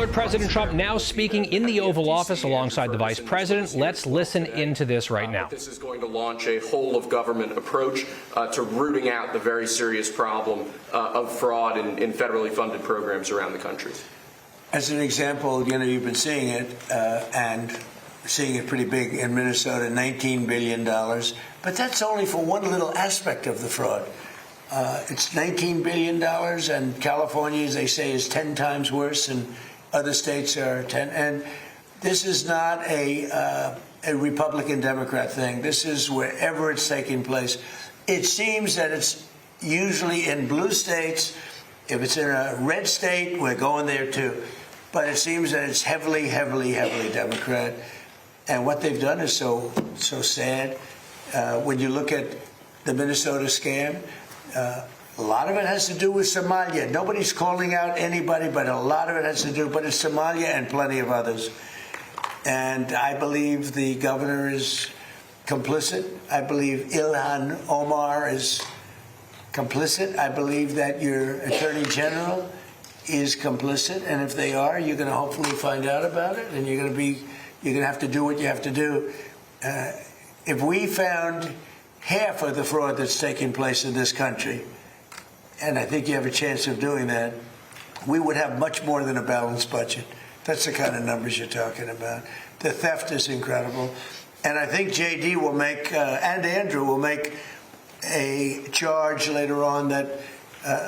with President Trump now speaking in the Oval Office alongside the Vice President. Let's listen into this right now. This is going to launch a whole-of-government approach to rooting out the very serious problem of fraud in federally funded programs around the country. As an example, you've been seeing it, and seeing it pretty big in Minnesota, $19 billion. But that's only for one little aspect of the fraud. It's $19 billion, and California, as they say, is 10 times worse, and other states are 10. And this is not a Republican-Democrat thing. This is wherever it's taking place. It seems that it's usually in blue states. If it's in a red state, we're going there too. But it seems that it's heavily, heavily, heavily Democrat. And what they've done is so sad. When you look at the Minnesota scam, a lot of it has to do with Somalia. Nobody's calling out anybody, but a lot of it has to do, but it's Somalia and plenty of others. And I believe the governor is complicit. I believe Ilhan Omar is complicit. I believe that your attorney general is complicit. And if they are, you're going to hopefully find out about it, and you're going to have to do what you have to do. If we found half of the fraud that's taking place in this country, and I think you have a chance of doing that, we would have much more than a balanced budget. That's the kind of numbers you're talking about. The theft is incredible. And I think J.D. will make, and Andrew will make a charge later on that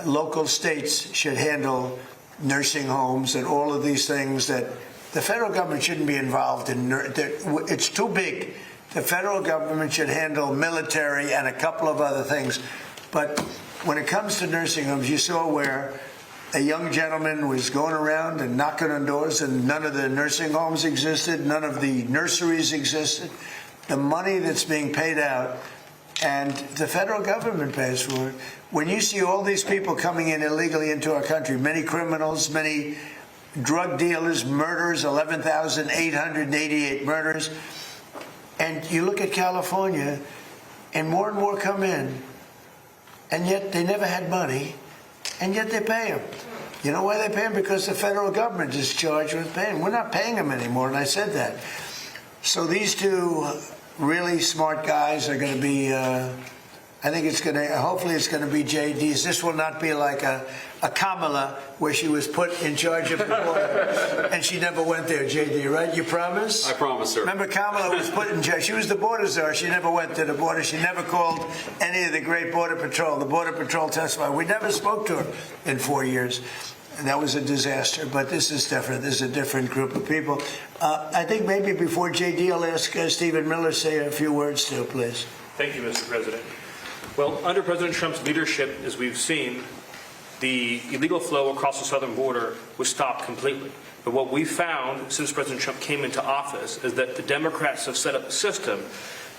local states should handle nursing homes and all of these things that the federal government shouldn't be involved in. It's too big. The federal government should handle military and a couple of other things. But when it comes to nursing homes, you saw where a young gentleman was going around and knocking on doors, and none of the nursing homes existed, none of the nurseries existed. The money that's being paid out, and the federal government pays for it. When you see all these people coming in illegally into our country, many criminals, many drug dealers, murders, 11,888 murders, and you look at California, and more come in, and yet they never had money, and yet they pay them. You know why they pay them? Because the federal government is charged with paying. We're not paying them anymore, and I said that. So these two really smart guys are going to be, I think it's going to, hopefully it's going to be JD's. This will not be like a Kamala, where she was put in charge of the border and she never went there, JD, right? You promise? I promise, sir. Remember, Kamala was put in charge. She was the border czar. She never went to the border. She never called any of the great Border Patrol. The Border Patrol testified. We never spoke to her in 4 years. And that was a disaster. But this is different. This is a different group of people. I think maybe before JD, I'll ask Stephen Miller to say a few words too, please. Thank you, Mr. President. Well, under President Trump's leadership, as we've seen, the illegal flow across the southern border was stopped completely. But what we found since President Trump came into office is that the Democrats have set up a system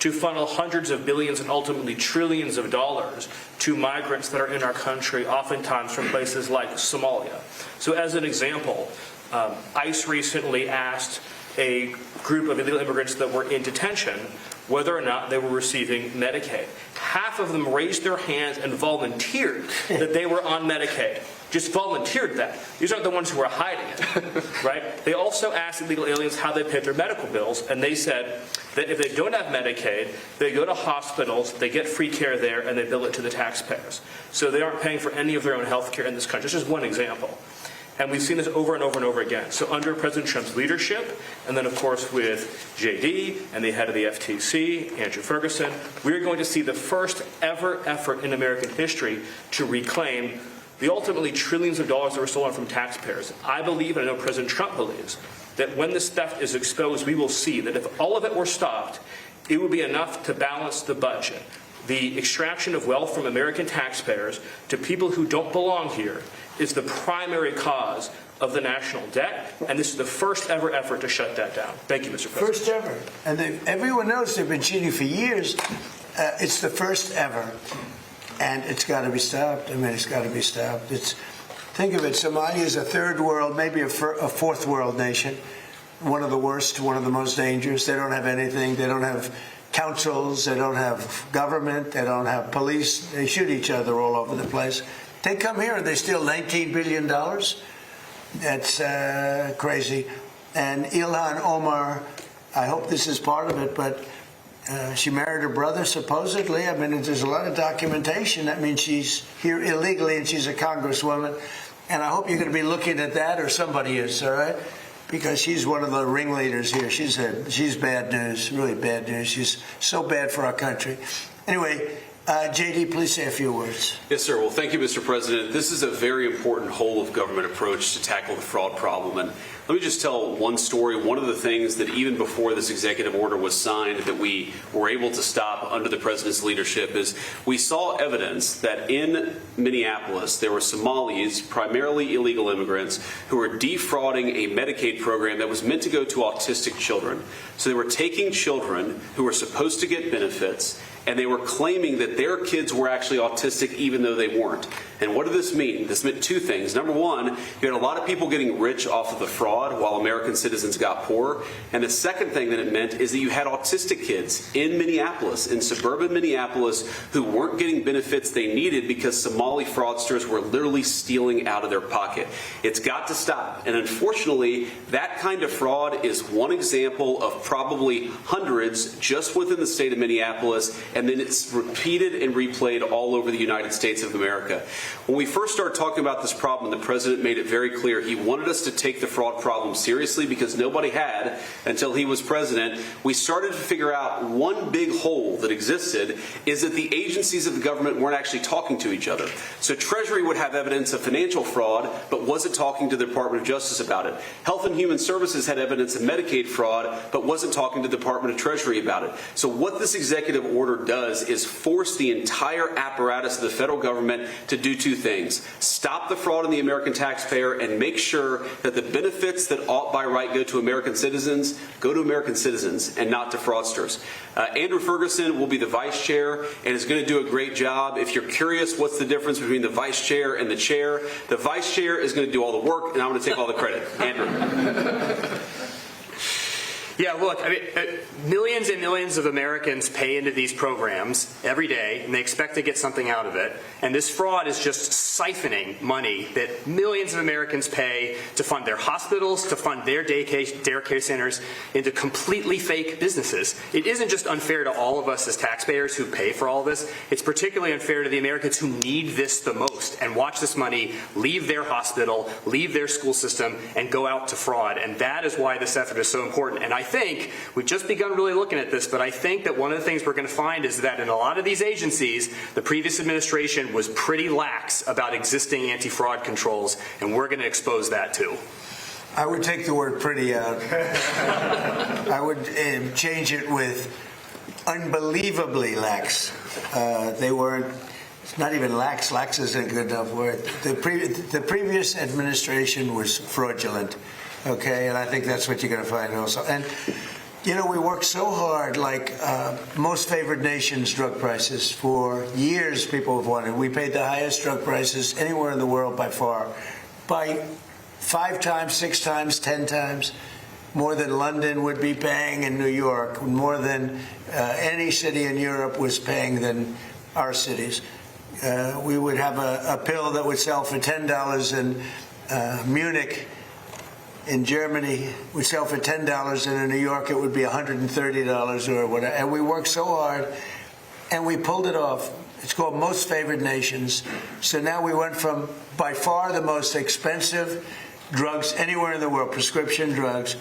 to funnel hundreds of billions and ultimately trillions of dollars to migrants that are in our country, oftentimes from places like Somalia. So as an example, ICE recently asked a group of illegal immigrants that were in detention whether or not they were receiving Medicaid. Half of them raised their hands and volunteered that they were on Medicaid. Just volunteered that. These aren't the ones who are hiding it, right? They also asked illegal aliens how they paid their medical bills, and they said that if they don't have Medicaid, they go to hospitals, they get free care there, and they bill it to the taxpayers. So they aren't paying for any of their own health care in this country. This is one example. And we've seen this over and over and over again. So under President Trump's leadership, and then of course with JD and the head of the FTC, Andrew Ferguson, we're going to see the first ever effort in American history to reclaim the ultimately trillions of dollars that were stolen from taxpayers. I believe, and I know President Trump believes, that when this theft is exposed, we will see that if all of it were stopped, it would be enough to balance the budget. The extraction of wealth from American taxpayers to people who don't belong here is the primary cause of the national debt, and this is the first ever effort to shut that down. Thank you, Mr. President. First ever. And everyone knows they've been cheating for years. It's the first ever. And it's got to be stopped. I mean, it's got to be stopped. Think of it, Somalia is a third world, maybe a fourth world nation. One of the worst, one of the most dangerous. They don't have anything. They don't have councils. They don't have government. They don't have police. They shoot each other all over the place. They come here and they steal $19 billion. That's crazy. And Ilhan Omar, I hope this is part of it, but she married her brother, supposedly. I mean, there's a lot of documentation. That means she's here illegally and she's a congresswoman. And I hope you're going to be looking at that, or somebody is, all right? Because she's one of the ringleaders here. She's bad news, really bad news. She's so bad for our country. Anyway, JD, please say a few words. Yes, sir. Well, thank you, Mr. President. This is a very important whole-of-government approach to tackle the fraud problem. And let me just tell one story. One of the things that even before this executive order was signed that we were able to stop under the president's leadership is we saw evidence that in Minneapolis there were Somalis, primarily illegal immigrants, who were defrauding a Medicaid program that was meant to go to autistic children. So they were taking children who were supposed to get benefits, and they were claiming that their kids were actually autistic even though they weren't. And what did this mean? This meant two things. Number one, you had a lot of people getting rich off of the fraud while American citizens got poorer. And the second thing that it meant is that you had autistic kids in Minneapolis, in suburban Minneapolis, who weren't getting benefits they needed because Somali fraudsters were literally stealing out of their pocket. It's got to stop. And unfortunately, that kind of fraud is one example of probably hundreds just within the state of Minneapolis, and then it's repeated and replayed all over the United States of America. When we first started talking about this problem, the president made it very clear he wanted us to take the fraud problem seriously because nobody had until he was president. We started to figure out one big hole that existed is that the agencies of the government weren't actually talking to each other. So Treasury would have evidence of financial fraud, but wasn't talking to the Department of Justice about it. Health and Human Services had evidence of Medicaid fraud, but wasn't talking to the Department of Treasury about it. So what this executive order does is force the entire apparatus of the federal government to do two things: stop the fraud on the American taxpayer and make sure that the benefits that ought by right go to American citizens and not to fraudsters. Andrew Ferguson will be the vice chair and is going to do a great job. If you're curious what's the difference between the vice chair and the vice chair is going to do all the work and I'm going to take all the credit. Andrew. Yeah, look, I mean, millions and millions of Americans pay into these programs every day, and they expect to get something out of it. And this fraud is just siphoning money that millions of Americans pay to fund their hospitals, to fund their daycare centers, into completely fake businesses. It isn't just unfair to all of us as taxpayers who pay for all this. It's particularly unfair to the Americans who need this the most and watch this money leave their hospital, leave their school system, and go out to fraud. And that is why this effort is so important. And I think we've just begun really looking at this, but I think that one of the things we're going to find is that in a lot of these agencies, the previous administration was pretty lax about existing anti-fraud controls, and we're going to expose that too. I would take the word pretty out. I would change it with unbelievably lax. They weren't. It's not even lax. Lax isn't a good enough word. The previous administration was fraudulent. Okay, and I think that's what you're going to find also. And, you know, we worked so hard, like most favored nations drug prices. For years, people have wanted. We paid the highest drug prices anywhere in the world by far, by 5 times, 6 times, 10 times, more than London would be paying in New York, more than any city in Europe was paying than our cities. We would have a pill that would sell for $10 in Munich. In Germany, we sell for $10, and in New York it would be $130 or whatever. And we worked so hard, and we pulled it off. It's called Most Favored Nations. So now we went from by far the most expensive drugs anywhere in the world, prescription drugs,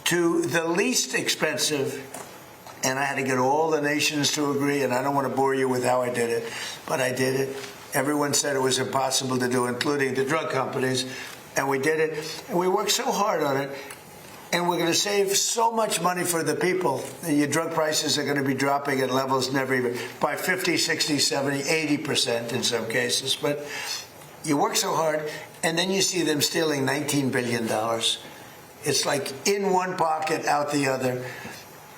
to the least expensive. And I had to get all the nations to agree, and I don't want to bore you with how I did it, but I did it. Everyone said it was impossible to do, including the drug companies. And we did it, and we worked so hard on it, and we're going to save so much money for the people. Your drug prices are going to be dropping at levels never even, by 50, 60, 70, 80% in some cases. But you work so hard, and then you see them stealing $19 billion. It's like in one pocket, out the other.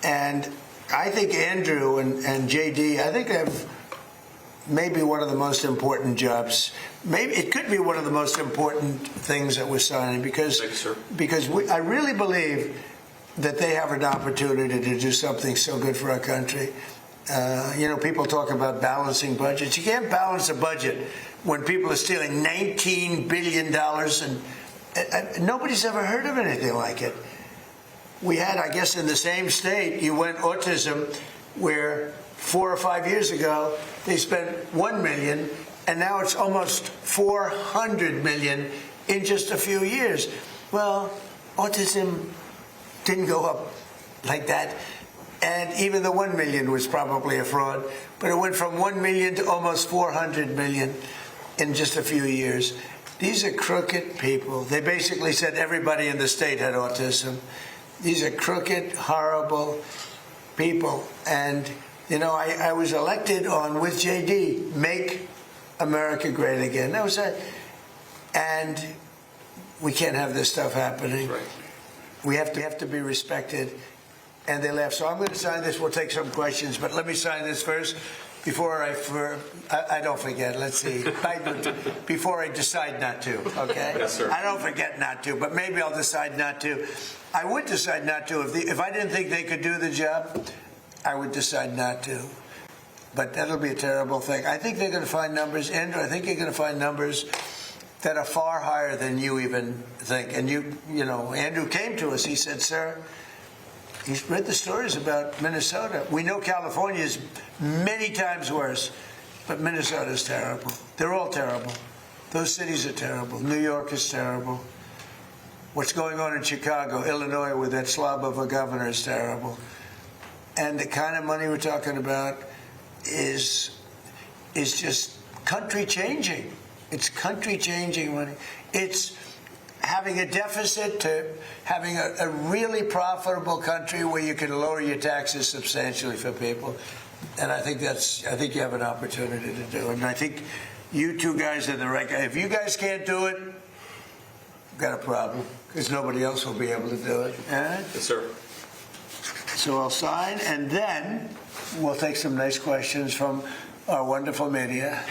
And I think Andrew and JD, I think have maybe one of the most important jobs. Maybe it could be one of the most important things that we're signing because I really believe that they have an opportunity to do something so good for our country. You know, people talk about balancing budgets. You can't balance a budget when people are stealing $19 billion and Nobody's ever heard of anything like it. We had, I guess, in the same state, you went autism, where 4 or 5 years ago, they spent $1 million, and now it's almost $400 million in just a few years. Well, autism didn't go up like that, and even the $1 million was probably a fraud, but it went from $1 million to almost $400 million in just a few years. These are crooked people. They basically said everybody in the state had autism. These are crooked, horrible people. And, you know, I was elected on with JD, Make America Great Again. That was it. And we can't have this stuff happening. Right. We have to be respected. And they left. So I'm going to sign this. We'll take some questions, but let me sign this first before I don't forget. Let's see. Before I decide not to, okay? Yes, sir. I don't forget not to, but maybe I'll decide not to. I would decide not to. If I didn't think they could do the job, I would decide not to. But that'll be a terrible thing. I think they're going to find numbers, Andrew, I think you're going to find numbers that are far higher than you even think. And you know, Andrew came to us. He said, sir, he's read the stories about Minnesota. We know California is many times worse, but Minnesota is terrible. They're all terrible. Those cities are terrible. New York is terrible. What's going on in Chicago, Illinois, with that slob of a governor is terrible. And the kind of money we're talking about is just country changing. It's country changing money. It's having a deficit to having a really profitable country where you can lower your taxes substantially for people. And I think you have an opportunity to do it. And I think you two guys are the right guy. If you guys can't do it, we've got a problem, because nobody else will be able to do it. Yes, sir. So I'll sign, and then we'll take some nice questions from our wonderful media.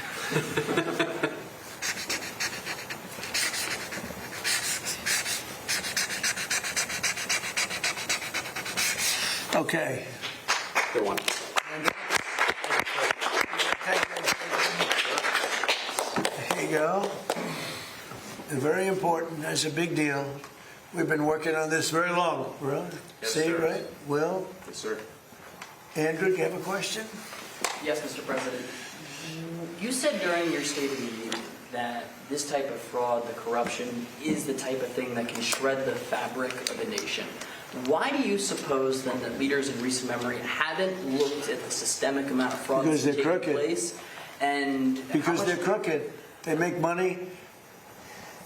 Okay. Good one. Here you go. Very important. That's a big deal. We've been working on this very long. Really? Yes, See, sir. right? Will? Yes, sir. Andrew, do you have a question? Yes, Mr. President. You said during your State of the Union that this type of fraud, the corruption, is the type of thing that can shred the fabric of a nation. Why do you suppose then that leaders in recent memory haven't looked at the systemic amount of fraud Because that's they're taking crooked. place? And Because they're crooked. They make money.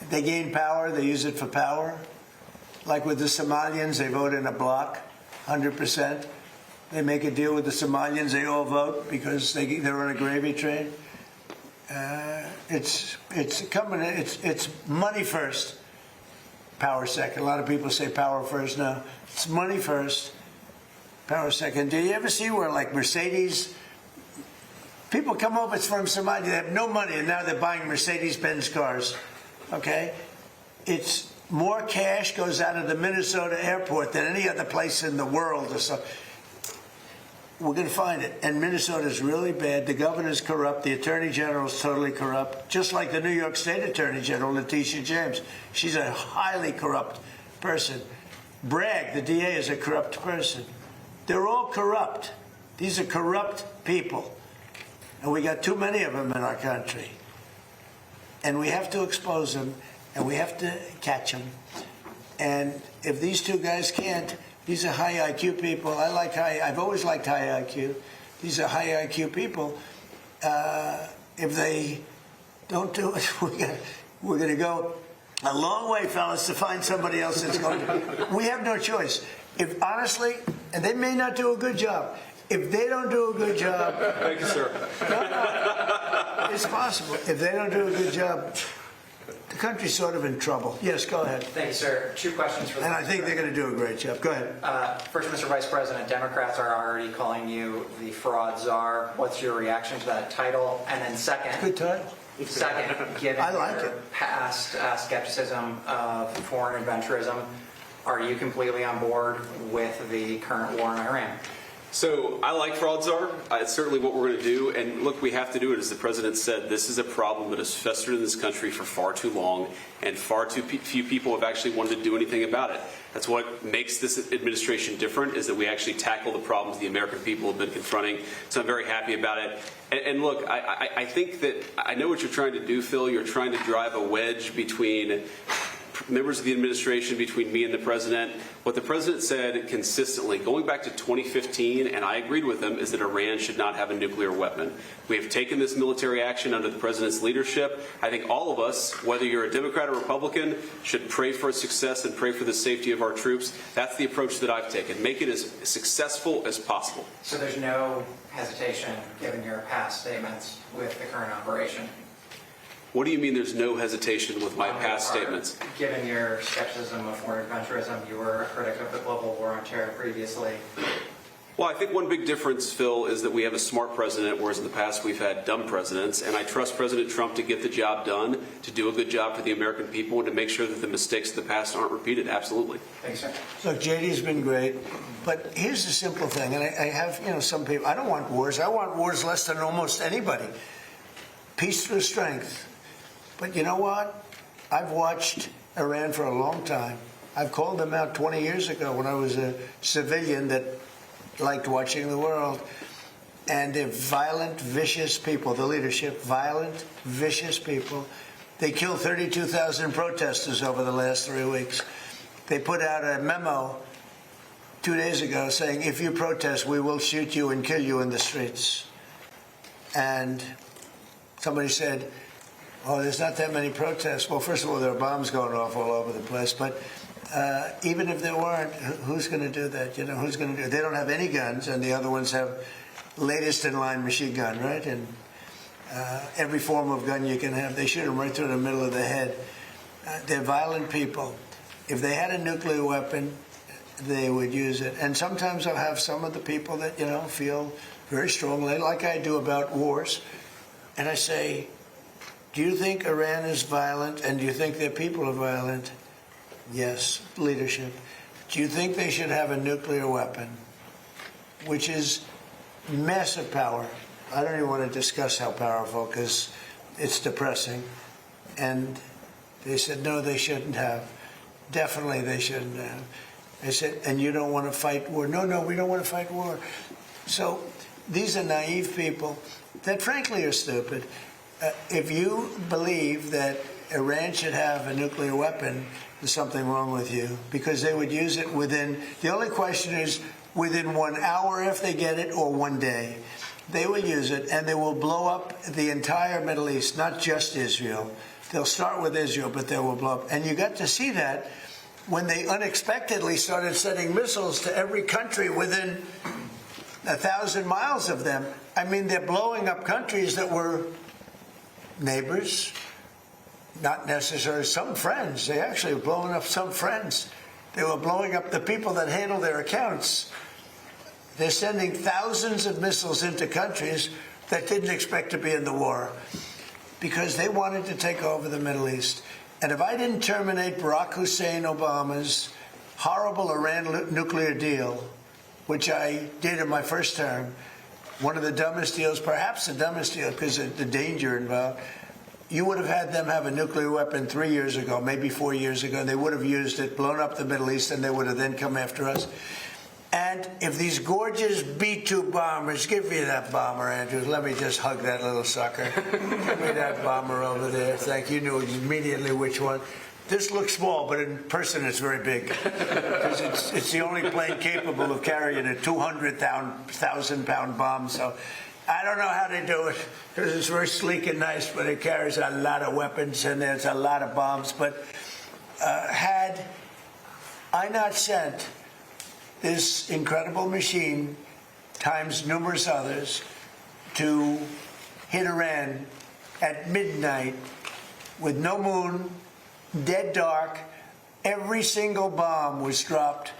They gain power. They use it for power. Like with the Somalians, they vote in a block, 100%. They make a deal with the Somalians. They all vote because they're on a gravy train. It's money first, power second. A lot of people say power first now. It's money first, power second. Do you ever see where, like, Mercedes, people come over from Somalia, they have no money, and now they're buying Mercedes-Benz cars, okay? It's more cash goes out of the Minnesota airport than any other place in the world or so. We're going to find it. And Minnesota is really bad. The governor's corrupt. The attorney general is totally corrupt. Just like the New York State attorney general, Letitia James. She's a highly corrupt person. Bragg, the DA, is a corrupt person. They're all corrupt. These are corrupt people. And we got too many of them in our country. And we have to expose them, and we have to catch them. And if these two guys can't, these are high IQ people. I've always liked high IQ. These are high IQ people. If they don't do it, we're going to go a long way, fellas, to find somebody else that's going to. We have no choice. If honestly, and they may not do a good job. If they don't do a good job, Thank you, sir. no, it's possible. If they don't do a good job, the country's sort of in trouble. Yes, go ahead. Thank you, sir. Two questions for the And I think they're going to do a great job. Go ahead. First, Mr. Vice President, Democrats are already calling you the fraud czar. What's your reaction to that title? And then second, Good title. given I like your it. past skepticism of foreign adventurism, are you completely on board with the current war in Iran? So I like fraud czar. It's certainly what we're going to do. And look, we have to do it. As the president said, this is a problem that has festered in this country for far too long, and far too few people have actually wanted to do anything about it. That's what makes this administration different, is that we actually tackle the problems the American people have been confronting. So I'm very happy about it. And look, I think that I know what you're trying to do, Phil. You're trying to drive a wedge between members of the administration, between me and the president. What the president said consistently, going back to 2015, and I agreed with him, is that Iran should not have a nuclear weapon. We have taken this military action under the president's leadership. I think all of us, whether you're a Democrat or Republican, should pray for its success and pray for the safety of our troops. That's the approach that I've taken. Make it as successful as possible. So there's no hesitation, given your past statements, with the current operation? What do you mean there's no hesitation with my past statements? Given your skepticism of foreign adventurism, you were a critic of the global war on terror previously. Well, I think one big difference, Phil, is that we have a smart president, whereas in the past we've had dumb presidents. And I trust President Trump to get the job done, to do a good job for the American people, and to make sure that the mistakes of the past aren't repeated. Absolutely. Thanks, sir. Look, JD's been great, but here's the simple thing, and I have, some people, I don't want wars. I want wars less than almost anybody. Peace through strength. But you know what? I've watched Iran for a long time. I've called them out 20 years ago when I was a civilian that liked watching the world. And they're violent, vicious people. The leadership, violent, vicious people. They killed 32,000 protesters over the last 3 weeks. They put out a memo 2 days ago saying, if you protest, we will shoot you and kill you in the streets. And somebody said, oh, there's not that many protests. Well, first of all, there are bombs going off all over the place. But even if there weren't, who's going to do that? Who's going to do it? They don't have any guns, and the other ones have latest in line machine gun, right? And every form of gun you can have. They shoot them right through the middle of the head. They're violent people. If they had a nuclear weapon, they would use it. And sometimes I'll have some of the people that, feel very strongly, like I do about wars. And I say, do you think Iran is violent, and do you think their people are violent? Yes, leadership. Do you think they should have a nuclear weapon, which is massive power? I don't even want to discuss how powerful, because it's depressing. And they said, no, they shouldn't have. Definitely they shouldn't have. I said, and you don't want to fight war? No, we don't want to fight war. So these are naive people that frankly are stupid. If you believe that Iran should have a nuclear weapon, there's something wrong with you, because they would use it within, the only question is within 1 hour if they get it, or 1 day. They will use it, and they will blow up the entire Middle East, not just Israel. They'll start with Israel, but they will blow up. And you got to see that when they unexpectedly started sending missiles to every country within 1,000 miles of them. I mean, they're blowing up countries that were neighbors, not necessarily some friends. They actually were blowing up some friends. They were blowing up the people that handle their accounts. They're sending thousands of missiles into countries that didn't expect to be in the war because they wanted to take over the Middle East. And if I didn't terminate Barack Hussein Obama's horrible Iran nuclear deal, which I did in my first term, one of the dumbest deals, perhaps the dumbest deal because of the danger involved, you would have had them have a nuclear weapon 3 years ago, maybe 4 years ago. They would have used it, blown up the Middle East, and they would have then come after us. And if these gorgeous B-2 bombers, give me that bomber, Andrew. Let me just hug that little sucker. Give me that bomber over there. Thank you. You knew immediately which one. This looks small, but in person it's very big. Because it's the only plane capable of carrying a 200,000-pound bomb. So I don't know how they do it, because it's very sleek and nice, but it carries a lot of weapons and there's a lot of bombs. But had I not sent this incredible machine, times numerous others, to hit Iran at midnight with no moon, dead dark, every single bomb was dropped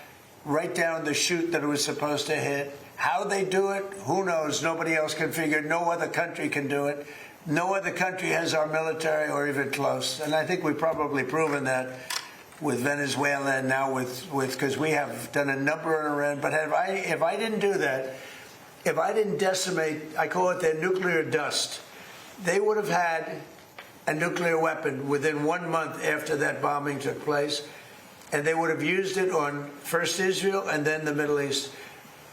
right down the chute that it was supposed to hit. How they do it, who knows? Nobody else can figure. No other country can do it. No other country has our military or even close. And I think we've probably proven that. with Venezuela and now with because we have done a number in Iran. But if I didn't do that, if I didn't decimate, I call it their nuclear dust, they would have had a nuclear weapon within 1 month after that bombing took place, and they would have used it on first Israel and then the Middle East.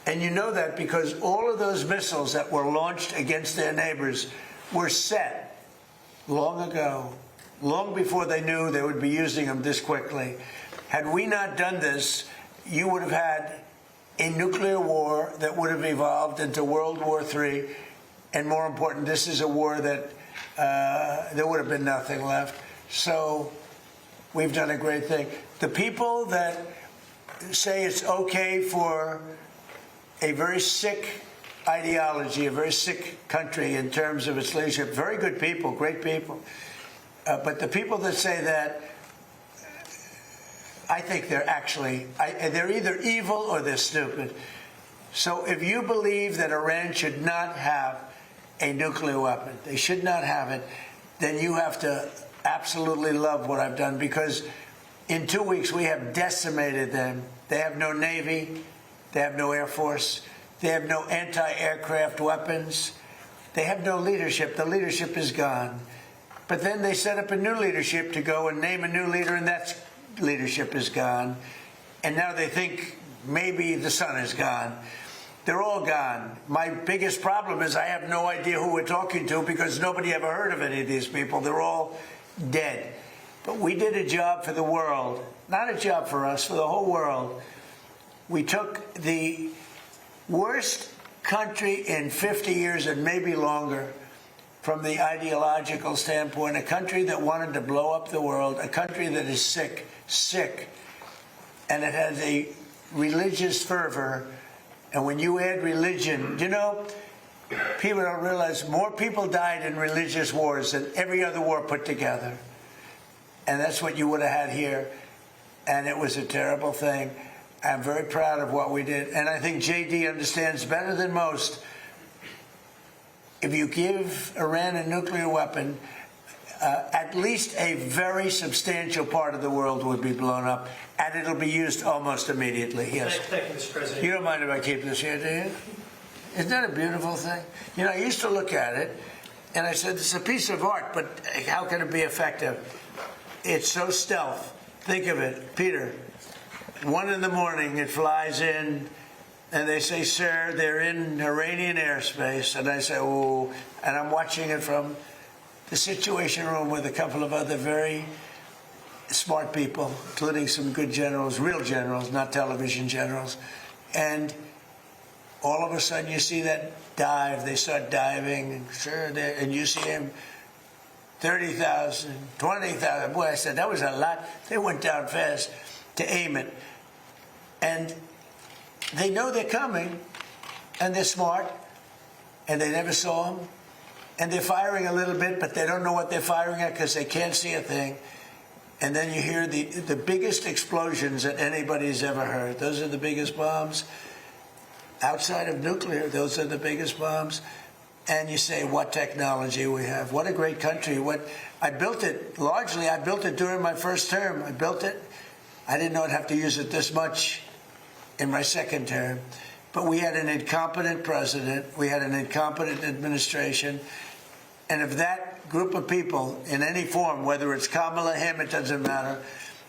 And you know that because all of those missiles that were launched against their neighbors were set long ago, long before they knew they would be using them this quickly. Had we not done this, you would have had a nuclear war that would have evolved into World War III. And more important, this is a war that there would have been nothing left. So we've done a great thing. The people that say it's okay for a very sick ideology, a very sick country in terms of its leadership, very good people, great people. But the people that say that, I think they're actually, they're either evil or they're stupid. So if you believe that Iran should not have a nuclear weapon, they should not have it, then you have to absolutely love what I've done, because in 2 weeks we have decimated them. They have no Navy, they have no Air Force, they have no anti-aircraft weapons, they have no leadership. The leadership is gone. But then they set up a new leadership to go and name a new leader, and that leadership is gone. And now they think maybe the sun is gone. They're all gone. My biggest problem is I have no idea who we're talking to, because nobody ever heard of any of these people. They're all dead. But we did a job for the world, not a job for us, for the whole world. We took the worst country in 50 years and maybe longer from the ideological standpoint, a country that wanted to blow up the world, a country that is sick, and it has a religious fervor. And when you add religion, you know, people don't realize more people died in religious wars than every other war put together. And that's what you would have had here. And it was a terrible thing. I'm very proud of what we did. And I think JD understands better than most, if you give Iran a nuclear weapon, at least a very substantial part of the world would be blown up, and it'll be used almost immediately. Yes. Thank you, Mr. President. You don't mind if I keep this here, do you? Isn't that a beautiful thing? You know, I used to look at it, and I said, it's a piece of art, but how can it be effective? It's so stealth. Think of it, Peter. 1 in the morning, it flies in, and they say, sir, they're in Iranian airspace. And I say, oh, and I'm watching it from the Situation Room with a couple of other very smart people, including some good generals, real generals, not television generals. And all of a sudden you see that dive, they start diving, and sure, and you see him, 30,000, 20,000. Boy, I said, that was a lot. They went down fast to aim it. And they know they're coming, and they're smart, and they never saw them. And they're firing a little bit, but they don't know what they're firing at because they can't see a thing. And then you hear the biggest explosions that anybody's ever heard. Those are the biggest bombs. Outside of nuclear, those are the biggest bombs. And you say, what technology we have. What a great country. I built it, largely, I built it during my first term. I built it. I didn't know I'd have to use it this much in my second term. But we had an incompetent president. We had an incompetent administration. And if that group of people, in any form, whether it's Kamala, him, it doesn't matter,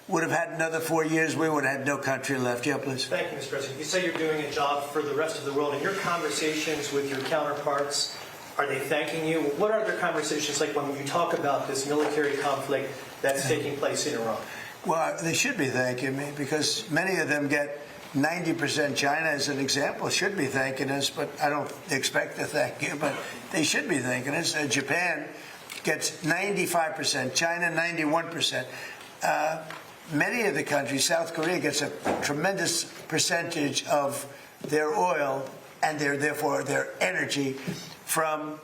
would have had another 4 years, we would have had no country left. Yeah, please. Thank you, Mr. President. You say you're doing a job for the rest of the world. In your conversations with your counterparts, are they thanking you? What are their conversations like when you talk about this military conflict that's taking place in Iran? Well, they should be thanking me, because many of them get 90%. China, as an example, should be thanking us, but I don't expect to thank you, but they should be thanking us. Japan gets 95%, China 91%. Many of the countries, South Korea gets a tremendous percentage of their oil and therefore their energy from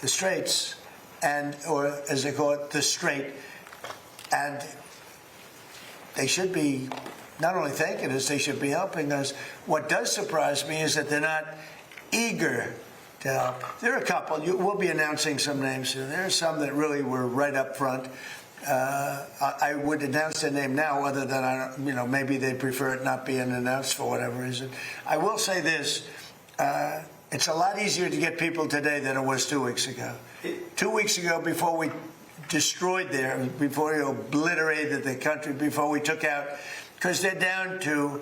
the Straits, or as they call it, the Strait. And they should be not only thanking us, they should be helping us. What does surprise me is that they're not eager to help. There are a couple. We'll be announcing some names soon. There are some that really were right up front. I would announce their name now, other than maybe they prefer it not being announced for whatever reason. I will say this: it's a lot easier to get people today than it was 2 weeks ago. 2 weeks ago, before we destroyed before we obliterated the country, before we took out, because they're down to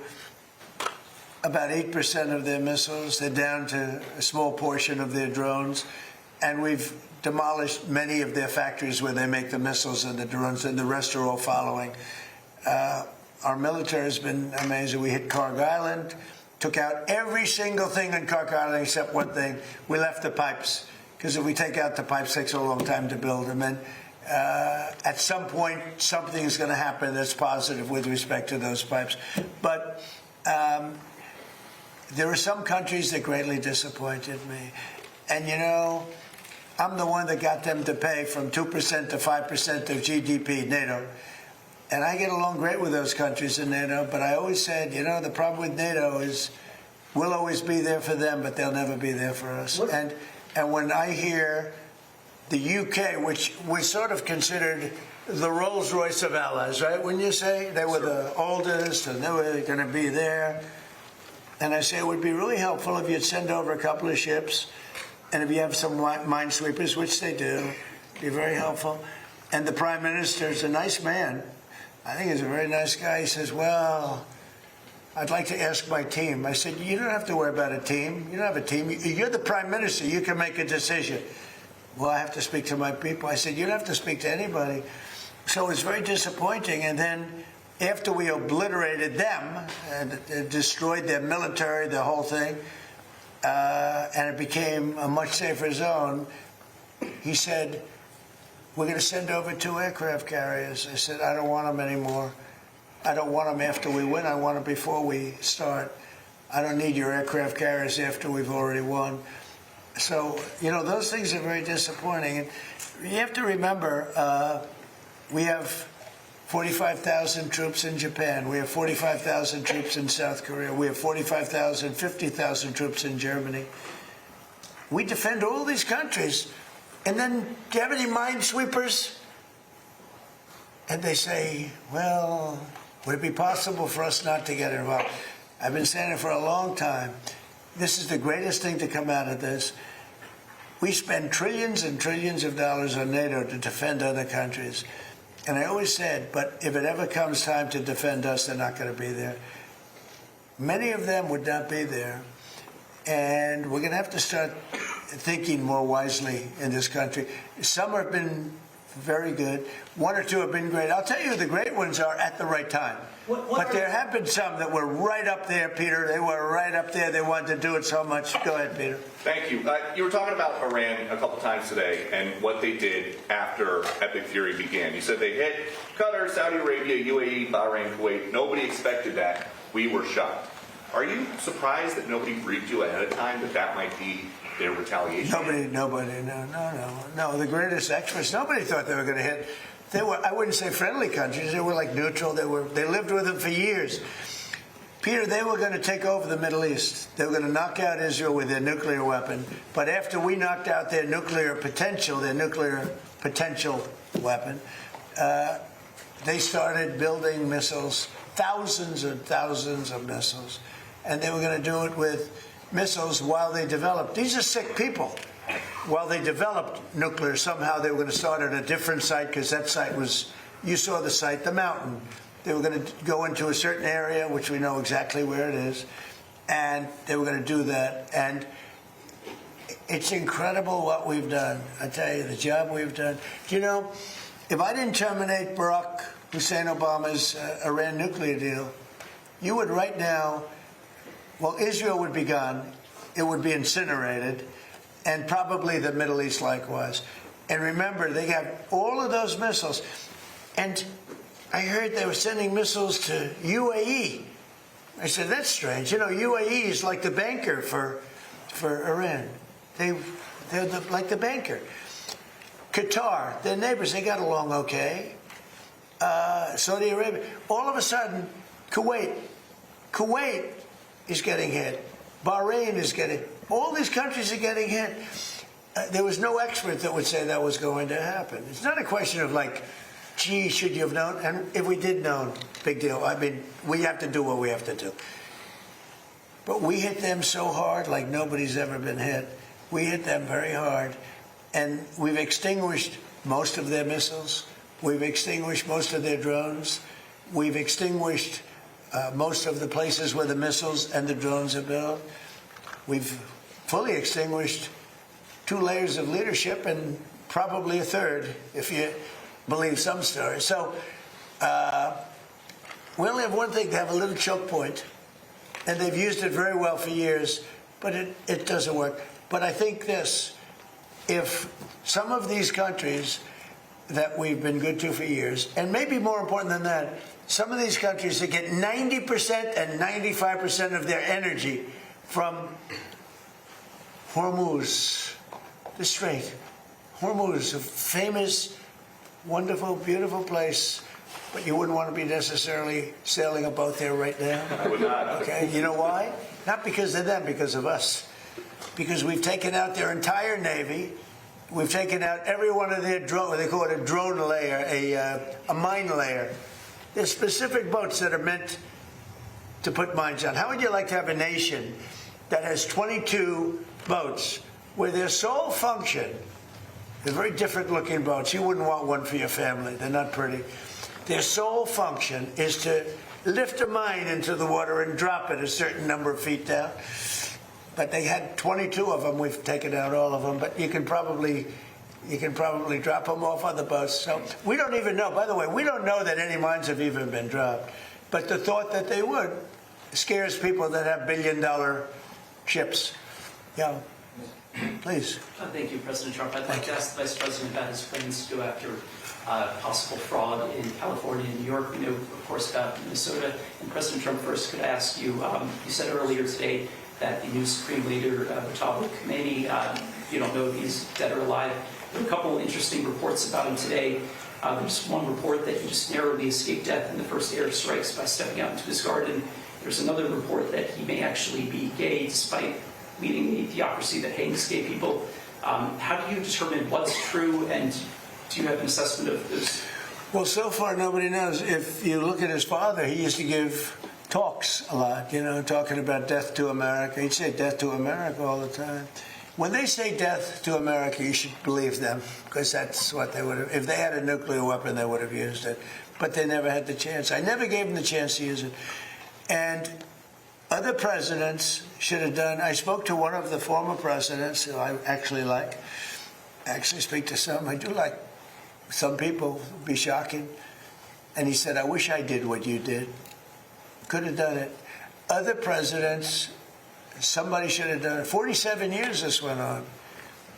about 8% of their missiles, they're down to a small portion of their drones, and we've demolished many of their factories where they make the missiles and the drones, and the rest are all following. Our military has been amazing. We hit Carg Island, took out every single thing in Carg Island except one thing. We left the pipes, because if we take out the pipes, it takes a long time to build them. And at some point, something is going to happen that's positive with respect to those pipes. But there are some countries that greatly disappointed me. And, I'm the one that got them to pay from 2% to 5% of GDP, NATO. And I get along great with those countries in NATO, but I always said, the problem with NATO is we'll always be there for them, but they'll never be there for us. And when I hear the UK, which we sort of considered the Rolls-Royce of allies, right? When you say they were the oldest and they were going to be there, and I say it would be really helpful if you'd send over a couple of ships, and if you have some minesweepers, which they do, it'd be very helpful. And the Prime Minister is a nice man. I think he's a very nice guy. He says, well, I'd like to ask my team. I said, you don't have to worry about a team. You don't have a team. You're the Prime Minister. You can make a decision. Well, I have to speak to my people. I said, you don't have to speak to anybody. So it's very disappointing. And then after we obliterated them and destroyed their military, the whole thing, and it became a much safer zone, he said, we're going to send over 2 aircraft carriers. I said, I don't want them anymore. I don't want them after we win. I want them before we start. I don't need your aircraft carriers after we've already won. So, those things are very disappointing. And you have to remember, we have 45,000 troops in Japan. We have 45,000 troops in South Korea. We have 45,000, 50,000 troops in Germany. We defend all these countries. And then, do you have any minesweepers? And they say, well, would it be possible for us not to get involved? I've been saying it for a long time. This is the greatest thing to come out of this. We spend trillions and trillions of dollars on NATO to defend other countries. And I always said, but if it ever comes time to defend us, they're not going to be there. Many of them would not be there. And we're going to have to start thinking more wisely in this country. Some have been very good. 1 or 2 have been great. I'll tell you who the great ones are at the right time. But there have been some that were right up there, Peter. They were right up there. They wanted to do it so much. Go ahead, Peter. Thank you. You were talking about Iran a couple times today and what they did after Epic Fury began. You said they hit Qatar, Saudi Arabia, UAE, Bahrain, Kuwait. Nobody expected that. We were shocked. Are you surprised that nobody briefed you ahead of time that might be their retaliation? Nobody, no. The greatest experts, nobody thought they were going to hit. They were, I wouldn't say friendly countries. They were like neutral. They lived with them for years. Peter, they were going to take over the Middle East. They were going to knock out Israel with their nuclear weapon. But after we knocked out their nuclear potential weapon, they started building missiles, thousands and thousands of missiles. And they were going to do it with missiles while they developed. These are sick people. While they developed nuclear, somehow they were going to start at a different site, because that site was, you saw the site, the mountain. They were going to go into a certain area, which we know exactly where it is, and they were going to do that. And it's incredible what we've done. I tell you, the job we've done. Do you know, if I didn't terminate Barack Hussein Obama's Iran nuclear deal, you would right now, well, Israel would be gone. It would be incinerated. And probably the Middle East likewise. And remember, they have all of those missiles. And I heard they were sending missiles to UAE. I said, that's strange. UAE is like the banker for Iran. They're like the banker. Qatar, their neighbors, they got along okay. Saudi Arabia. All of a sudden, Kuwait is getting hit. Bahrain is getting, all these countries are getting hit. There was no expert that would say that was going to happen. It's not a question of like, gee, should you have known? And if we did know, big deal. I mean, we have to do what we have to do. But we hit them so hard like nobody's ever been hit. We hit them very hard. And we've extinguished most of their missiles. We've extinguished most of their drones. We've extinguished most of the places where the missiles and the drones are built. We've fully extinguished 2 layers of leadership and probably a third, if you believe some stories. So we only have one thing, to have a little choke point, and they've used it very well for years, but it doesn't work. But I think this, if some of these countries that we've been good to for years, and maybe more important than that, some of these countries that get 90% and 95% of their energy from Hormuz, the Strait. Hormuz, a famous, wonderful, beautiful place, but you wouldn't want to be necessarily sailing a boat there right now. I would not. Okay, you know why? Not because of them, because of us. Because we've taken out their entire Navy. We've taken out every one of their drone, they call it a drone layer, a mine layer. There's specific boats that are meant to put mines on. How would you like to have a nation that has 22 boats where their sole function, they're very different looking boats. You wouldn't want one for your family. They're not pretty. Their sole function is to lift a mine into the water and drop it a certain number of feet down. But they had 22 of them. We've taken out all of them. But you can probably drop them off on the boats. So we don't even know. By the way, we don't know that any mines have even been dropped. But the thought that they would scares people that have billion-dollar ships. Yeah, please. Thank you, President Trump. I'd like to ask the Vice President about his plans to go after possible fraud in California and New York. We know, of course, about Minnesota. And President Trump, first could I ask you, you said earlier today that the new Supreme Leader, Retaliation, you don't know if he's dead or alive. There are a couple interesting reports about him today. There's one report that he just narrowly escaped death in the first airstrikes by stepping out into his garden. There's another report that he may actually be gay despite leading a theocracy that hangs gay people. How do you determine what's true, and do you have an assessment of this? Well, so far nobody knows. If you look at his father, he used to give talks a lot, talking about death to America. He'd say death to America all the time. When they say death to America, you should believe them, because that's what they would have. If they had a nuclear weapon, they would have used it. But they never had the chance. I never gave them the chance to use it. And other presidents should have done. I spoke to one of the former presidents who I actually like. I actually speak to some. I do like some people. It'd be shocking. And he said, I wish I did what you did. Could have done it. Other presidents, somebody should have done it. 47 years this went on.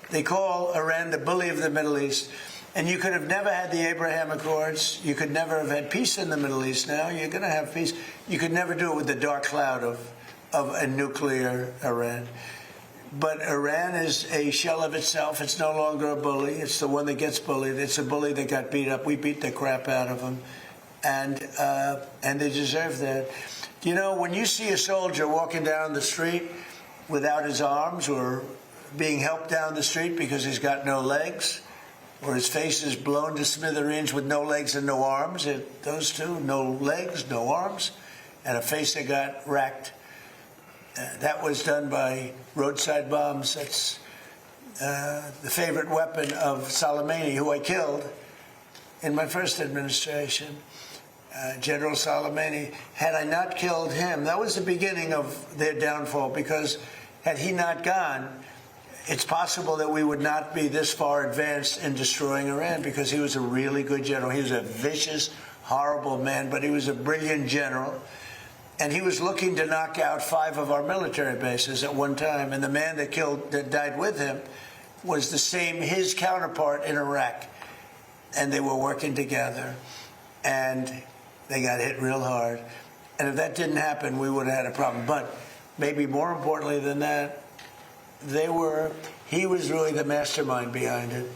They call Iran the bully of the Middle East. And you could have never had the Abraham Accords. You could never have had peace in the Middle East. Now you're going to have peace. You could never do it with the dark cloud of a nuclear Iran. But Iran is a shell of itself. It's no longer a bully. It's the one that gets bullied. It's a bully that got beat up. We beat the crap out of them. And they deserve that. When you see a soldier walking down the street without his arms, or being helped down the street because he's got no legs, or his face is blown to smithereens with no legs and no arms, those two, no legs, no arms, and a face that got racked. That was done by roadside bombs. That's the favorite weapon of Soleimani, who I killed in my first administration. General Soleimani. Had I not killed him, that was the beginning of their downfall, because had he not gone, it's possible that we would not be this far advanced in destroying Iran, because he was a really good general. He was a vicious, horrible man, but he was a brilliant general. And he was looking to knock out 5 of our military bases at one time. And the man that died with him was his counterpart in Iraq. And they were working together. And they got hit real hard. And if that didn't happen, we would have had a problem. But maybe more importantly than that, he was really the mastermind behind it.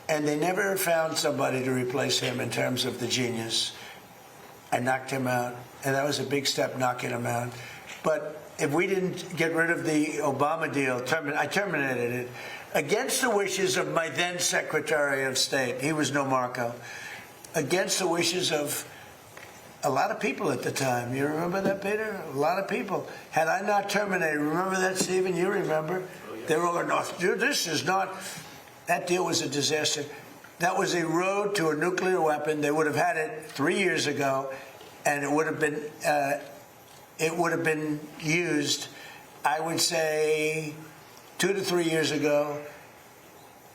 And they never found somebody to replace him in terms of the genius. I knocked him out. And that was a big step, knocking him out. But if we didn't get rid of the Obama deal, I terminated it against the wishes of my then Secretary of State. He was no Marco. against the wishes of a lot of people at the time. You remember that, Peter? A lot of people. Had I not terminated, remember that, Stephen? You remember? They were all going, no, dude, this is not, that deal was a disaster. That was a road to a nuclear weapon. They would have had it 3 years ago, and it would have been used, I would say, 2 to 3 years ago,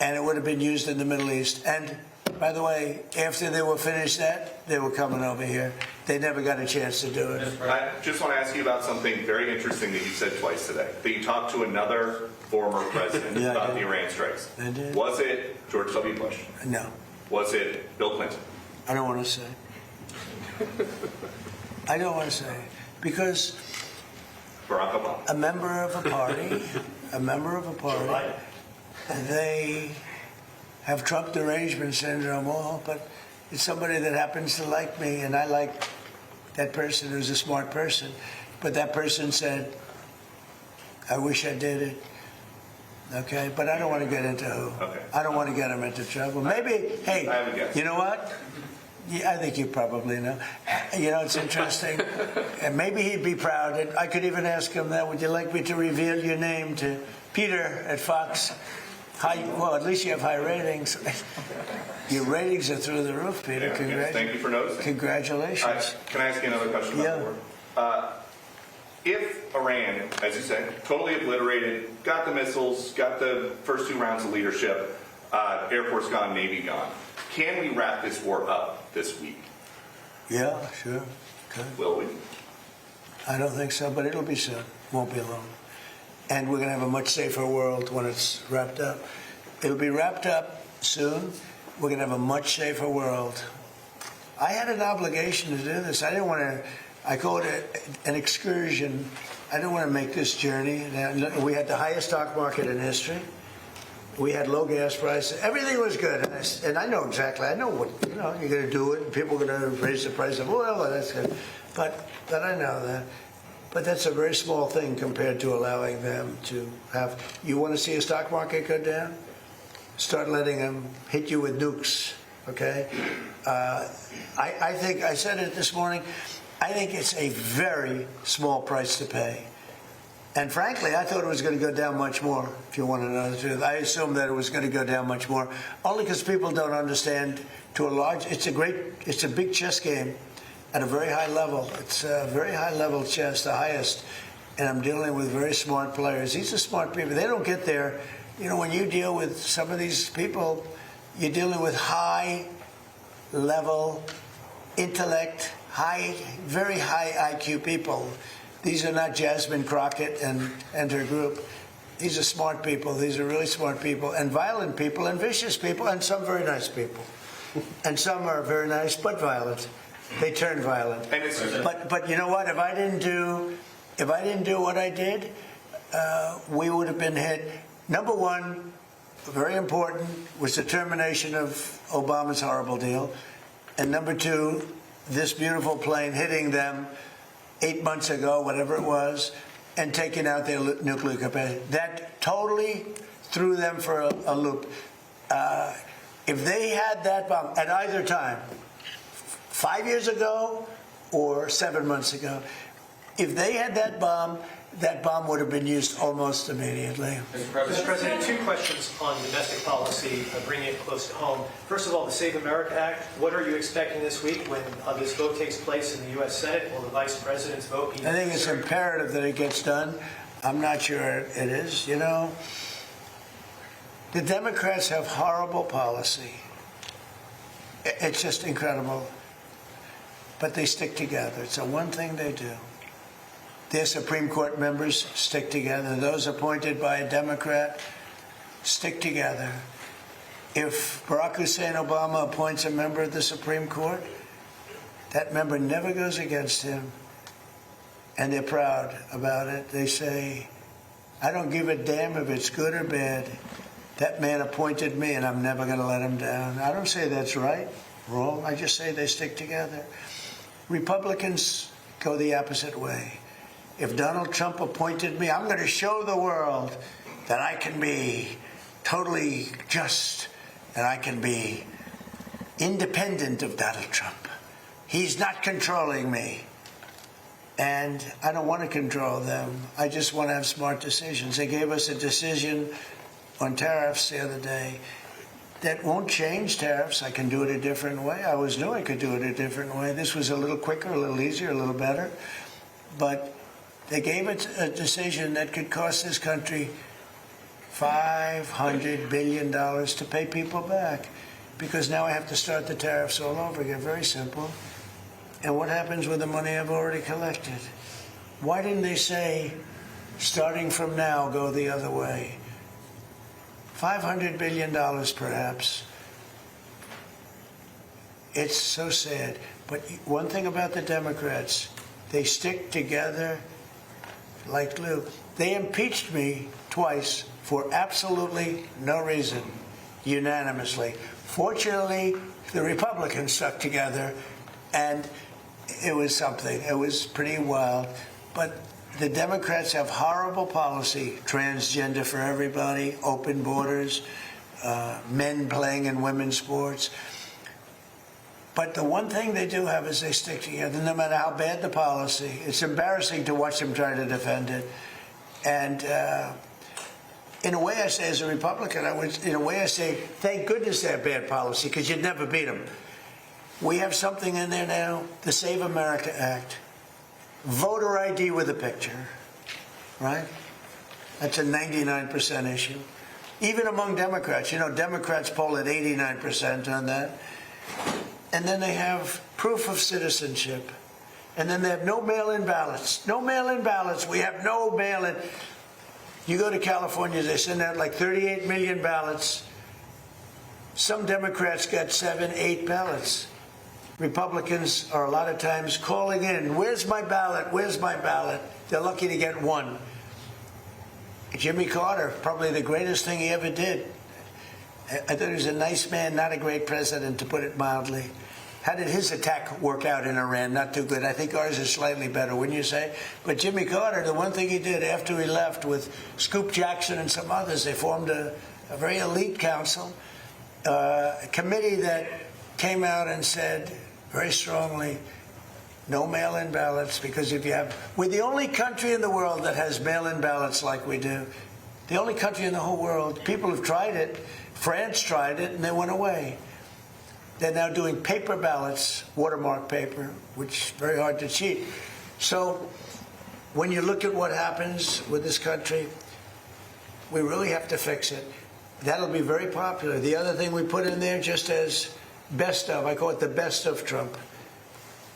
and it would have been used in the Middle East. And by the way, after they were finished that, they were coming over here. They never got a chance to do it. I just want to ask you about something very interesting that you said twice today. That you talked to another former president about the Iran strikes. I did. Was it George W. Bush? No. Was it Bill Clinton? I don't want to say. I don't want to say. Because Barack Obama? a member of a party, they have Trump derangement syndrome, but it's somebody that happens to like me, and I like that person who's a smart person. But that person said, I wish I did it. Okay, but I don't want to get into who. Okay. I don't want to get him into trouble. Maybe, hey, I have a guess. you know what? Yeah, I think you probably know. You know, it's interesting. And maybe he'd be proud. And I could even ask him that. Would you like me to reveal your name to Peter at Fox? Well, at least you have high ratings. Your ratings are through the roof, Peter. Yeah, thank you for noticing. Congratulations. Can I ask you another question about the war? If Iran, as you say, totally obliterated, got the missiles, got the first 2 rounds of leadership, Air Force gone, Navy gone, can we wrap this war up this week? Yeah, sure. Okay. Will we? I don't think so, but it'll be soon. Won't be long. And we're going to have a much safer world when it's wrapped up. It'll be wrapped up soon. We're going to have a much safer world. I had an obligation to do this. I didn't want to, I call it an excursion. I didn't want to make this journey. We had the highest stock market in history. We had low gas prices. Everything was good. And I know exactly, I know what, you're going to do it, and people are going to raise the price of oil, and that's good. But I know that. But that's a very small thing compared to allowing them to have. You want to see a stock market go down? Start letting them hit you with nukes, okay? I think, I said it this morning, I think it's a very small price to pay. And frankly, I thought it was going to go down much more, if you want to know the truth. I assumed that it was going to go down much more, only because people don't understand to a large, it's a big chess game at a very high level. It's a very high level chess, the highest. And I'm dealing with very smart players. These are smart people. They don't get there. When you deal with some of these people, you're dealing with high level intellect, very high IQ people. These are not Jasmine Crockett and her group. These are smart people. These are really smart people, and violent people, and vicious people, and some very nice people. And some are very nice but violent. They turn violent. But you know what? If I didn't do what I did, we would have been hit. Number one, very important, was the termination of Obama's horrible deal, and number two, this beautiful plane hitting them 8 months ago, whatever it was, and taking out their nuclear capacity. That totally threw them for a loop. If they had that bomb at either time, 5 years ago or 7 months ago, if they had that bomb would have been used almost immediately. Mr. President, 2 questions on domestic policy, bringing it close to home. First of all, the Save America Act. What are you expecting this week when this vote takes place in the U.S. Senate? Will the Vice President's vote be? I think it's imperative that it gets done. I'm not sure it is. The Democrats have horrible policy. It's just incredible. But they stick together. It's the one thing they do. Their Supreme Court members stick together. Those appointed by a Democrat stick together. If Barack Hussein Obama appoints a member of the Supreme Court, that member never goes against him. And they're proud about it. They say, I don't give a damn if it's good or bad. That man appointed me, and I'm never going to let him down. I don't say that's right, wrong. I just say they stick together. Republicans go the opposite way. If Donald Trump appointed me, I'm going to show the world that I can be totally just, and I can be independent of Donald Trump. He's not controlling me. And I don't want to control them. I just want to have smart decisions. They gave us a decision on tariffs the other day that won't change tariffs. I can do it a different way. I always knew I could do it a different way. This was a little quicker, a little easier, a little better. But they gave it a decision that could cost this country $500 billion to pay people back. Because now I have to start the tariffs all over again. Very simple. And what happens with the money I've already collected? Why didn't they say, starting from now, go the other way? $500 billion, perhaps. It's so sad. But one thing about the Democrats, they stick together like glue. They impeached me twice for absolutely no reason, unanimously. Fortunately, the Republicans stuck together, and it was something. It was pretty wild. But the Democrats have horrible policy, transgender for everybody, open borders, men playing in women's sports. But the one thing they do have is they stick together, no matter how bad the policy. It's embarrassing to watch them try to defend it. And in a way, I say, as a Republican, in a way, I say, thank goodness they have bad policy, because you'd never beat them. We have something in there now, the Save America Act. Voter ID with a picture, right? That's a 99% issue. Even among Democrats, you know, Democrats poll at 89% on that. And then they have proof of citizenship. And then they have no mail-in ballots. No mail-in ballots. We have no mail-in. You go to California, they send out like 38 million ballots. Some Democrats got 7, 8 ballots. Republicans are a lot of times calling in, where's my ballot, where's my ballot? They're lucky to get one. Jimmy Carter, probably the greatest thing he ever did. I thought he was a nice man, not a great president, to put it mildly. How did his attack work out in Iran? Not too good. I think ours is slightly better, wouldn't you say? But Jimmy Carter, the one thing he did after he left with Scoop Jackson and some others, they formed a very elite council, a committee that came out and said very strongly, no mail-in ballots, because if you have, we're the only country in the world that has mail-in ballots like we do. The only country in the whole world. People have tried it. France tried it, and they went away. They're now doing paper ballots, watermark paper, which is very hard to cheat. So when you look at what happens with this country, we really have to fix it. That'll be very popular. The other thing we put in there, just as best of, I call it the best of Trump.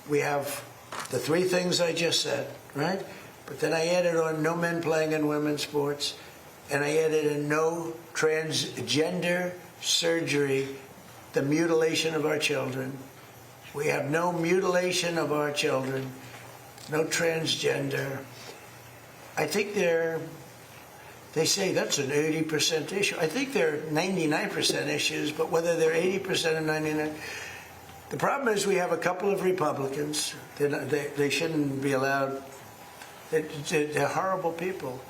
We have the 3 things I just said, right? But then I added on no men playing in women's sports, and I added in no transgender surgery, the mutilation of our children. We have no mutilation of our children, no transgender. I think they say that's an 80% issue. I think they're 99% issues, but whether they're 80% or 99%, the problem is we have a couple of Republicans. They shouldn't be allowed. They're horrible people,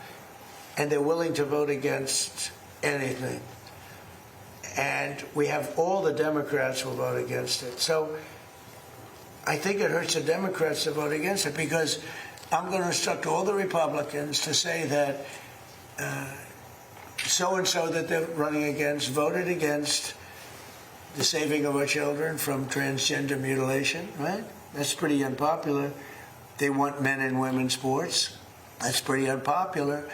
and they're willing to vote against anything. And we have all the Democrats will vote against it. So I think it hurts the Democrats to vote against it, because I'm going to instruct all the Republicans to say that so-and-so that they're running against voted against the saving of our children from transgender mutilation, right? That's pretty unpopular. They want men and women's sports. That's pretty unpopular.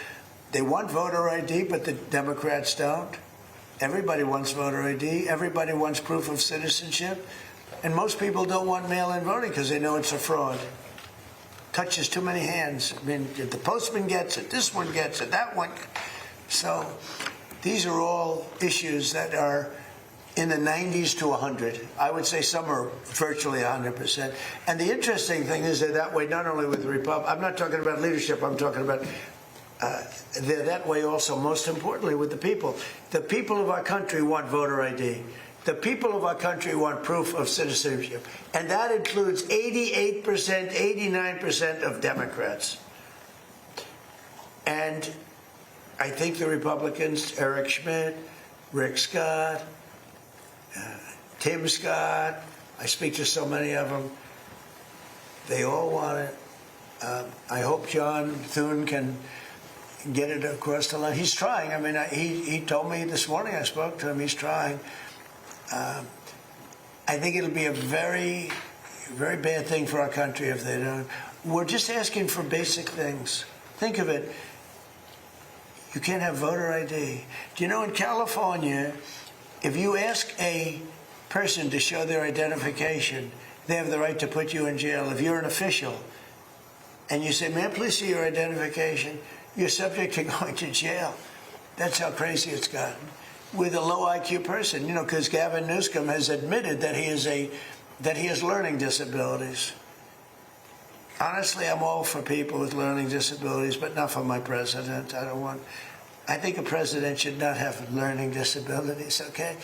They want voter ID, but the Democrats don't. Everybody wants voter ID. Everybody wants proof of citizenship. And most people don't want mail-in voting because they know it's a fraud. Touches too many hands. I mean, the postman gets it, this one gets it, that one. So these are all issues that are in the 90s to 100. I would say some are virtually 100%. And the interesting thing is they're that way not only with the Republicans. I'm not talking about leadership. I'm talking about they're that way also, most importantly, with the people. The people of our country want voter ID. The people of our country want proof of citizenship. And that includes 88%, 89% of Democrats. And I think the Republicans, Eric Schmidt, Rick Scott, Tim Scott, I speak to so many of them. They all want it. I hope John Thune can get it across the line. He's trying. I mean, he told me this morning, I spoke to him, he's trying. I think it'll be a very, very bad thing for our country if they don't. We're just asking for basic things. Think of it. You can't have voter ID. Do you know in California, if you ask a person to show their identification, they have the right to put you in jail. If you're an official and you say, "May I please see your identification?" you're subject to going to jail. That's how crazy it's gotten. With a low IQ person, you know, because Gavin Newsom has admitted that he has learning disabilities. Honestly, I'm all for people with learning disabilities, but not for my president. I think a president should not have learning disabilities, okay?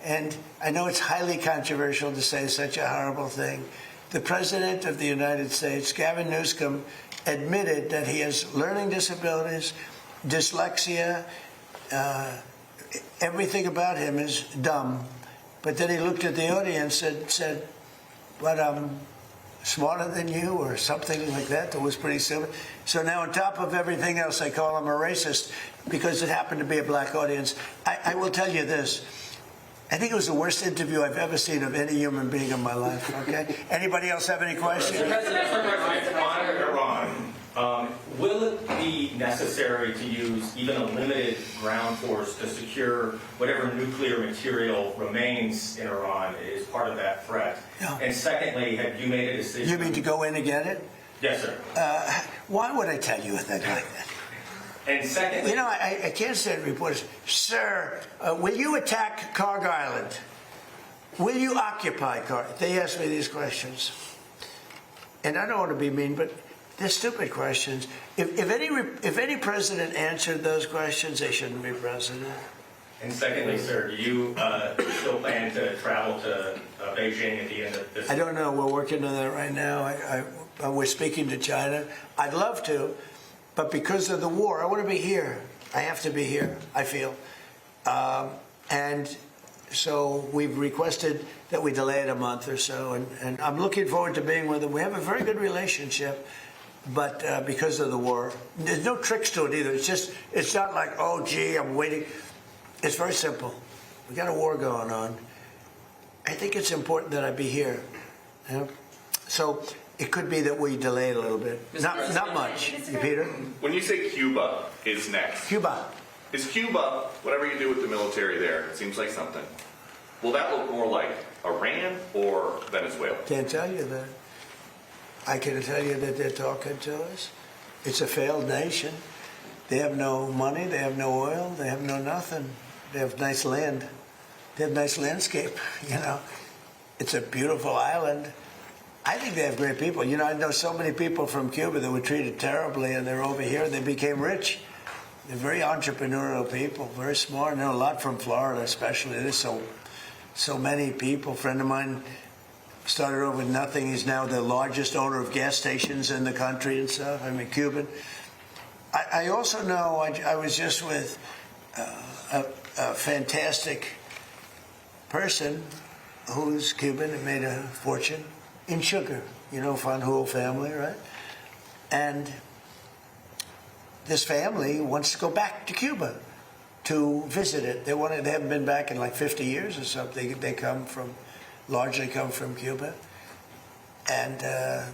And I know it's highly controversial to say such a horrible thing. The President of the United States, Gavin Newsom, admitted that he has learning disabilities, dyslexia, everything about him is dumb. But then he looked at the audience and said, "But I'm smarter than you," or something like that. That was pretty silly. So now on top of everything else, I call him a racist because it happened to be a black audience. I will tell you this. I think it was the worst interview I've ever seen of any human being in my life, okay? Anybody else have any questions? On Iran, will it be necessary to use even a limited ground force to secure whatever nuclear material remains in Iran as part of that threat? No. And secondly, have you made a decision? You mean to go in and get it? Yes, sir. Why would I tell you a thing like that? And secondly, You know, I can't stand reporters. "Sir, will you attack Carg Island? Will you occupy Carg?" They ask me these questions. And I don't want to be mean, but they're stupid questions. If any president answered those questions, they shouldn't be president. and secondly, sir, do you still plan to travel to Beijing at the end of this? I don't know. We're working on that right now. We're speaking to China. I'd love to, but because of the war, I want to be here. I have to be here, I feel. And so we've requested that we delay it a month or so, and I'm looking forward to being with them. We have a very good relationship, but because of the war, there's no tricks to it either. It's not like, "Oh, gee, I'm waiting." It's very simple. We got a war going on. I think it's important that I be here. You know? So it could be that we delay it a little bit. Not much. Peter? When you say Cuba is next, Cuba. is Cuba, whatever you do with the military there, it seems like something. Will that look more like Iran or Venezuela? Can't tell you that. I can tell you that they're talking to us. It's a failed nation. They have no money. They have no oil. They have no nothing. They have nice land. They have nice landscape, you know. It's a beautiful island. I think they have great people. You know, I know so many people from Cuba that were treated terribly, and they're over here and they became rich. They're very entrepreneurial people, very smart. I know a lot from Florida, especially. There's so many people. A friend of mine started over with nothing. He's now the largest owner of gas stations in the country and stuff. I mean, Cuban. I also know, I was just with a fantastic person who's Cuban and made a fortune in sugar. You know, Fanjul family, right? And this family wants to go back to Cuba to visit it. They haven't been back in like 50 years or something. They largely come from Cuba. And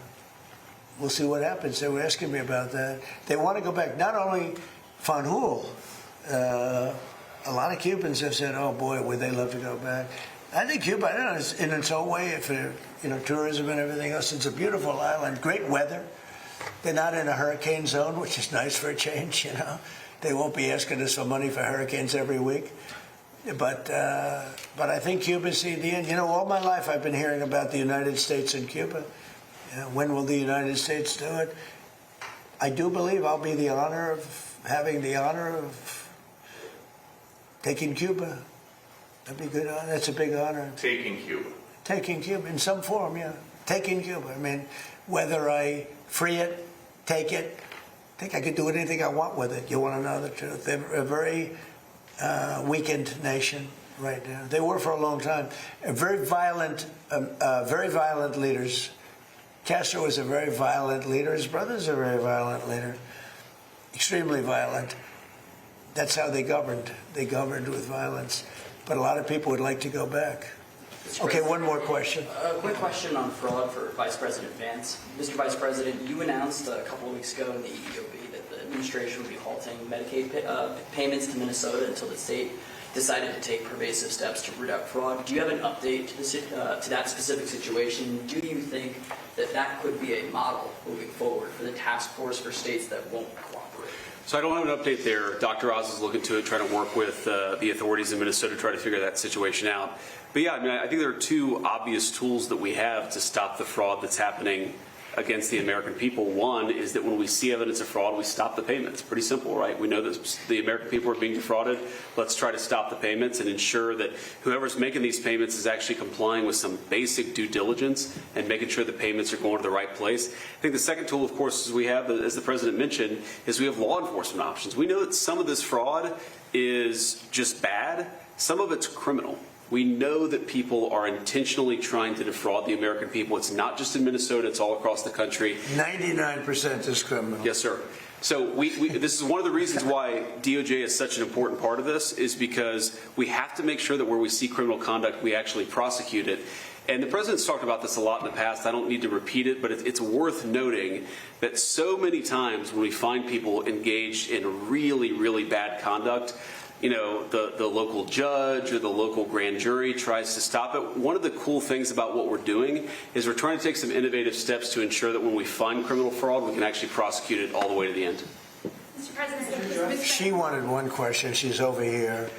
we'll see what happens. They were asking me about that. They want to go back. Not only Fanjul, a lot of Cubans have said, "Oh boy, would they love to go back." I think Cuba, I don't know, in its own way, for tourism and everything else, it's a beautiful island, great weather. They're not in a hurricane zone, which is nice for a change. You know, they won't be asking us for money for hurricanes every week. But I think Cuba's the end. You know, all my life I've been hearing about the United States and Cuba. When will the United States do it? I do believe I'll be having the honor of taking Cuba. That'd be good. That's a big honor. Taking Cuba. Taking Cuba in some form, yeah. Taking Cuba. I mean, whether I free it, take it, I think I could do anything I want with it. You want to know the truth? They're a very weakened nation. right now. They were for a long time. Very violent leaders. Castro was a very violent leader. His brother's a very violent leader, extremely violent. That's how they governed. They governed with violence. But a lot of people would like to go back. Okay, one more question. A quick question on fraud for Vice President Vance. Mr. Vice President, you announced a couple of weeks ago in the EEOB that the administration would be halting Medicaid payments to Minnesota until the state decided to take pervasive steps to root out fraud. Do you have an update to that specific situation? Do you think that that could be a model moving forward for the task force for states that won't cooperate? So I don't have an update there. Dr. Oz is looking to it, trying to work with the authorities in Minnesota to try to figure that situation out. But yeah, I mean, I think there are two obvious tools that we have to stop the fraud that's happening against the American people. One is that when we see evidence of fraud, we stop the payments. Pretty simple, right? We know that the American people are being defrauded. Let's try to stop the payments and ensure that whoever's making these payments is actually complying with some basic due diligence and making sure the payments are going to the right place. I think the second tool, of course, is we have, as the President mentioned, is we have law enforcement options. We know that some of this fraud is just bad. Some of it's criminal. We know that people are intentionally trying to defraud the American people. It's not just in Minnesota, it's all across the country. 99% is criminal. Yes, sir. So this is one of the reasons why DOJ is such an important part of this, is because we have to make sure that where we see criminal conduct, we actually prosecute it. And the President's talked about this a lot in the past. I don't need to repeat it, but it's worth noting that so many times when we find people engaged in really, really bad conduct, you know, the local judge or the local grand jury tries to stop it. One of the cool things about what we're doing is we're trying to take some innovative steps to ensure that when we find criminal fraud, we can actually prosecute it all the way to the end. Mr. President, She wanted one question. She's over here,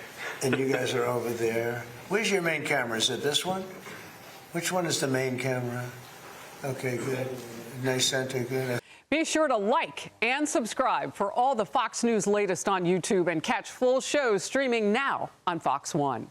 and you guys are over there. Where's your main camera? Is it this one? Which one is the main camera? Okay, good. Nice center, good. Be sure to like and subscribe for all the Fox News latest on YouTube and catch full shows streaming now on Fox One.